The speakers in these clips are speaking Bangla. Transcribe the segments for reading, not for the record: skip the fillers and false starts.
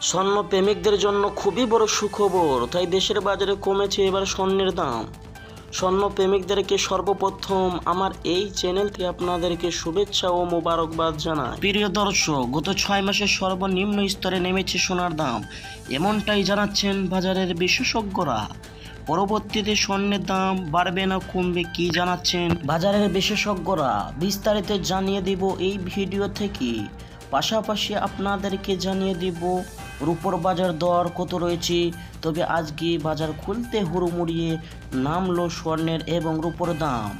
স্বর্ণ প্রেমিকদের জন্য খুবই বড় সুখবর, তাই দেশের বাজারে কমেছে এবার স্বর্ণের দাম। স্বর্ণ প্রেমিকদেরকে সর্বপ্রথম আমার এই চ্যানেল থেকে আপনাদেরকে শুভেচ্ছা ও মোবারকবাদ জানাই। প্রিয় দর্শক, গত 6 মাসে সর্বনিম্ন স্তরে নেমেছে সোনার দাম, এমনটাই জানাচ্ছেন বাজারের বিশেষজ্ঞরা। পরবর্তীতে স্বর্ণের দাম বাড়বে না কমবে কি জানাচ্ছেন বাজারের বিশেষজ্ঞরা, বিস্তারিত জানিয়ে দিব এই ভিডিও থেকে। পাশাপাশি আপনাদেরকে জানিয়ে দিব রূপোর বাজার দর কত রয়েছে। তবে আজকে বাজার খুলতে হুড়মুড়িয়ে নামলো স্বর্ণের এবং রূপোর দাম।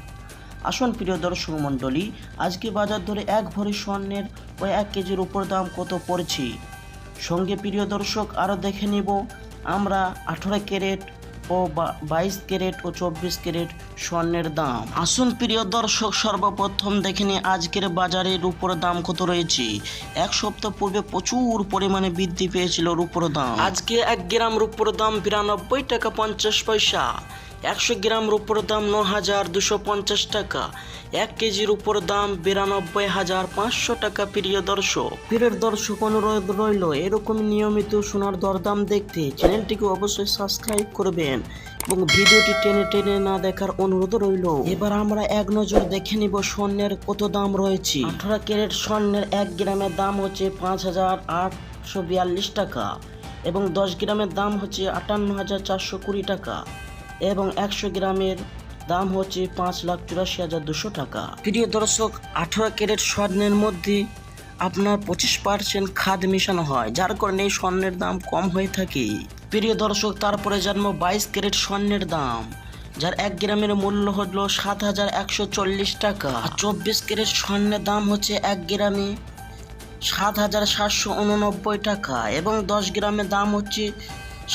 আসুন প্রিয় দর্শক মণ্ডলী, আজকে বাজার দরে 1 ভরি স্বর্ণের ও 1 কেজি রূপোর দাম কত পড়ছে। সঙ্গে প্রিয় দর্শক আরও দেখে নিব আমরা 18 ক্যারেট ও 22 ক্যারেট ও 24 ক্যারেট স্বর্ণের দাম। আসুন প্রিয় দর্শক, সর্বপ্রথম দেখে নিই আজকের বাজারে রূপোর দাম কত রয়েছে। এক সপ্তাহ পূর্বে প্রচুর পরিমাণে বৃদ্ধি পেয়েছিল রূপোর দাম। আজকে 1 গ্রাম রূপোর দাম 92 টাকা 50 পয়সা। 100 গ্রাম রূপোর দাম 9250 টাকা। 1 কেজির উপর দাম 92,500 টাকা। প্রিয় দর্শক অনুরোধ রইল এরকম নিয়মিত সোনার দরদাম দেখতে চ্যানেলটিকে অবশ্যই সাবস্ক্রাইব করবেন এবং ভিডিওটি টেনে টেনে না দেখার অনুরোধ রইল। এবার আমরা এক নজর দেখে নিব স্বর্ণের কত দাম রয়েছে। 18 ক্যারেট স্বর্ণের 1 গ্রামের দাম হচ্ছে 5,842 টাকা এবং 10 গ্রামের দাম হচ্ছে 58,420 টাকা এবং 100 গ্রামের দাম হচ্ছে 5,84,200 টাকা। প্রিয় দর্শক, 18 ক্যারেট স্বর্ণের মধ্যে আপনার 25% খাদ মেশানো হয়, যার কারণে স্বর্ণের দাম কম হয়ে থাকে। প্রিয় দর্শক, তারপরে জানবো 22 ক্যারেট স্বর্ণের দাম, যার 1 গ্রামের মূল্য হলো 7,140 টাকা। 24 ক্যারেট স্বর্ণের দাম হচ্ছে 1 গ্রামে 7,789 টাকা এবং 10 গ্রামের দাম হচ্ছে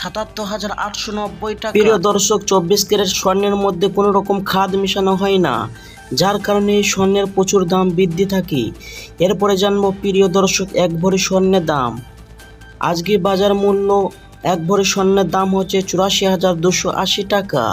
77,890 টাকা। প্রিয় দর্শক, 24 ক্যারেট স্বর্ণের মধ্যে কোনো রকম খাদ মেশানো হয় না, যার কারণে স্বর্ণের প্রচুর দাম বৃদ্ধি থাকে। এরপরে জানবো প্রিয় দর্শক 1 ভরি স্বর্ণের দাম। আজকে বাজার মূল্য 1 ভরি স্বর্ণের দাম হচ্ছে 84,280 টাকা।